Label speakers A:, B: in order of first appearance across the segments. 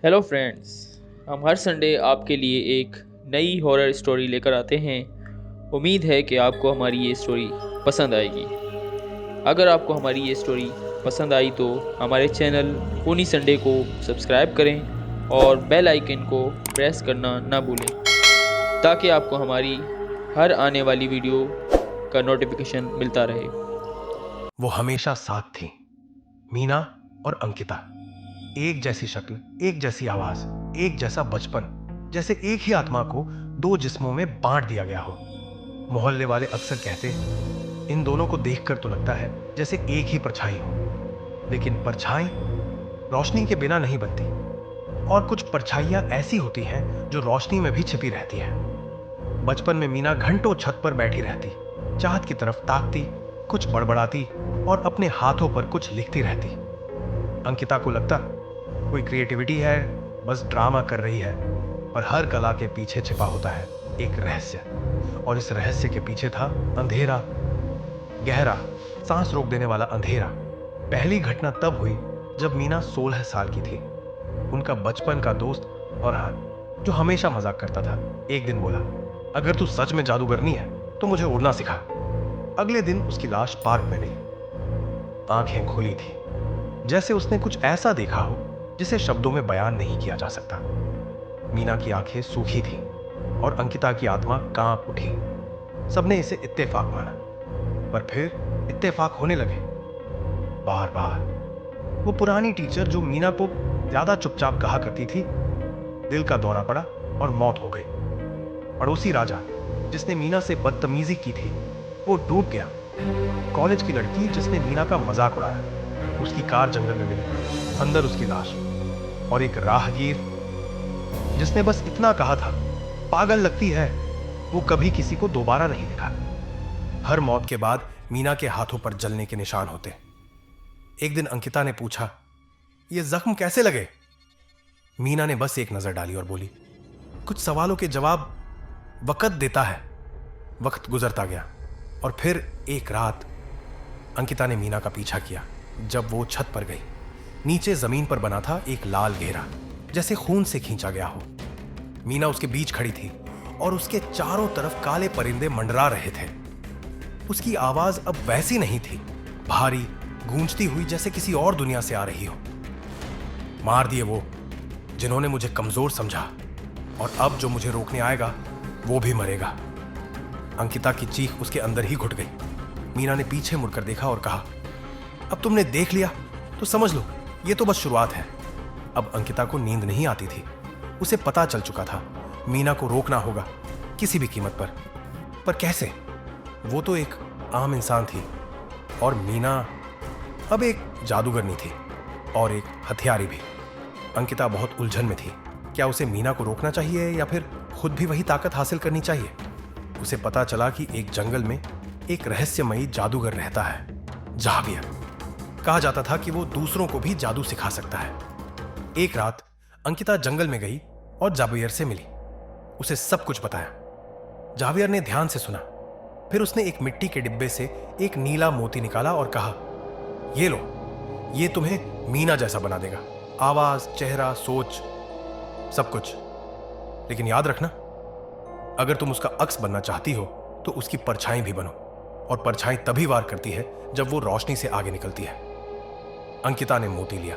A: Hello friends. हम हर Sunday आपके लिए एक नई हॉरर स्टोरी लेकर आते हैं। उम्मीद है कि आपको हमारी ये स्टोरी पसंद आएगी। अगर आपको हमारी ये स्टोरी पसंद आई तो हमारे चैनल फनी संडे को सब्सक्राइब करें और बेल आइकन को प्रेस करना ना भूलें ताकि आपको हमारी हर आने वाली वीडियो का नोटिफिकेशन मिलता रहे।
B: वो हमेशा साथ थी। मीना और अंकिता, एक जैसी शक्ल, एक जैसी आवाज, एक जैसा बचपन, जैसे एक ही आत्मा को दो जिस्मों में बांट दिया गया हो। मोहल्ले वाले अक्सर कहते, इन दोनों को देखकर तो लगता है जैसे एक ही परछाई हो। लेकिन परछाई रोशनी के बिना नहीं बनती, और कुछ परछाइयां ऐसी होती हैं जो रोशनी में भी छिपी रहती हैं। बचपन में मीना घंटों छत पर बैठी रहती, चाहत की तरफ ताकती, कुछ बड़बड़ाती और अपने हाथों पर कुछ लिखती रहती। अंकिता को लगता कोई क्रिएटिविटी है, बस ड्रामा कर रही है, पर हर कला के पीछे छिपा होता है एक रहस्य, और इस रहस्य के पीछे था अंधेरा, गहरा, सांस रोक देने वाला अंधेरा। पहली घटना तब हुई जब मीना 16 साल की थी। उनका बचपन का दोस्त और हाँ, जो हमेशा मजाक करता था, एक दिन बोला, अगर तू सच में जादूगरनी है तो मुझे उड़ना सिखा। अगले दिन उसकी लाश पार्क में गई। आंखें खुली थी, जैसे उसने कुछ ऐसा देखा हो जिसे शब्दों में बयान नहीं किया जा सकता। मीना की आंखें सूखी थीं और अंकिता की आत्मा कांप उठी। सबने इसे इत्तेफाक माना, पर फिर इत्तेफाक होने लगे बार बार। वो पुरानी टीचर जो मीना को ज्यादा चुपचाप कहा करती थी, दिल का दौरा पड़ा और मौत हो गई। पड़ोसी राजा जिसने मीना से बदतमीजी की थी, वो डूब गया। कॉलेज की लड़की जिसने मीना का मजाक उड़ाया, उसकी कार जंगल में मिली, अंदर उसकी लाश। और एक राहगीर जिसने बस इतना कहा था, पागल लगती है, वो कभी किसी को दोबारा नहीं दिखा। हर मौत के बाद मीना के हाथों पर जलने के निशान होते। एक दिन अंकिता ने पूछा, ये जख्म कैसे लगे? मीना ने बस एक नजर डाली और बोली, कुछ सवालों के जवाब वक्त देता है। वक्त गुजरता गया और फिर एक रात अंकिता ने मीना का पीछा किया। जब वो छत पर गई, नीचे जमीन पर बना था एक लाल घेरा, जैसे खून से खींचा गया हो। मीना उसके बीच खड़ी थी और उसके चारों तरफ काले परिंदे मंडरा रहे थे। उसकी आवाज अब वैसी नहीं थी, भारी, गूंजती हुई, जैसे किसी और दुनिया से आ रही हो। मार दिए वो जिन्होंने मुझे कमजोर समझा, और अब जो मुझे रोकने आएगा वो भी मरेगा। अंकिता की चीख उसके अंदर ही घुट गई। मीना ने पीछे मुड़कर देखा और कहा, अब तुमने देख लिया तो समझ लो ये तो बस शुरुआत है। अब अंकिता को नींद नहीं आती थी। उसे पता चल चुका था मीना को रोकना होगा किसी भी कीमत पर कैसे? वो तो एक आम इंसान थी और मीना अब एक जादूगरनी थी और एक हथियारी भी। अंकिता बहुत उलझन में थी। क्या उसे मीना को रोकना चाहिए या फिर खुद भी वही ताकत हासिल करनी चाहिए? उसे पता चला कि एक जंगल में एक रहस्यमयी जादूगर रहता है, जावियर। कहा जाता था कि वो दूसरों को भी जादू सिखा सकता है। एक रात अंकिता जंगल में गई और जावियर से मिली। उसे सब कुछ बताया। जावियर ने ध्यान से सुना, फिर उसने एक मिट्टी के डिब्बे से एक नीला मोती निकाला और कहा, ये लो, ये तुम्हें मीना जैसा बना देगा। आवाज, चेहरा, सोच, सब कुछ। लेकिन याद रखना, अगर तुम उसका अक्स बनना चाहती हो तो उसकी परछाई भी बनो, और परछाई तभी वार करती है जब वो रोशनी से आगे निकलती है। अंकिता ने मोती लिया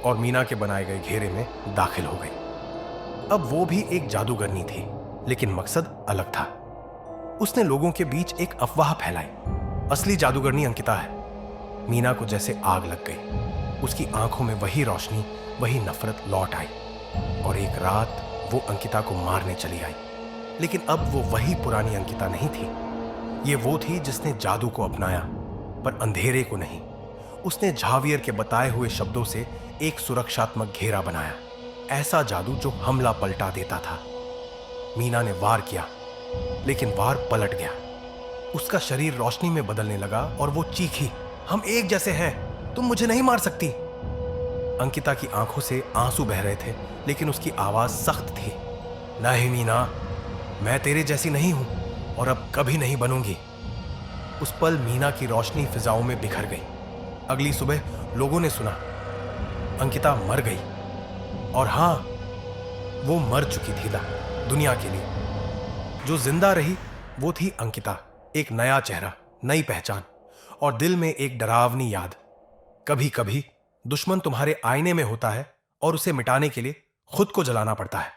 B: और मीना के बनाए गए घेरे में दाखिल हो गई। अब वो भी एक जादूगरनी थी, लेकिन मकसद अलग था। उसने लोगों के बीच एक अफवाह फैलाई, असली जादूगरनी अंकिता है। मीना को जैसे आग लग गई। उसकी आंखों में वही रोशनी, वही नफरत लौट आई, और एक रात वो अंकिता को मारने चली आई। लेकिन अब वो वही पुरानी अंकिता नहीं थी। ये वो थी जिसने जादू को अपनाया, पर अंधेरे को नहीं। उसने जावियर के बताए हुए शब्दों से एक सुरक्षात्मक घेरा बनाया, ऐसा जादू जो हमला पलटा देता था। मीना ने वार किया, लेकिन वार पलट गया। उसका शरीर रोशनी में बदलने लगा और वो चीखी, हम एक जैसे हैं, तुम मुझे नहीं मार सकती। अंकिता की आंखों से आंसू बह रहे थे, लेकिन उसकी आवाज सख्त थी, नहीं मीना, मैं तेरे जैसी नहीं हूं और अब कभी नहीं बनूंगी। उस पल मीना की रोशनी फिजाओं में बिखर गई। अगली सुबह लोगों ने सुना अंकिता मर गई और हाँ, वो मर चुकी थी दुनिया के लिए। जो जिंदा रही वो थी अंकिता, एक नया चेहरा, नई पहचान और दिल में एक डरावनी याद। कभी कभी दुश्मन तुम्हारे आईने में होता है और उसे मिटाने के लिए खुद को जलाना पड़ता है।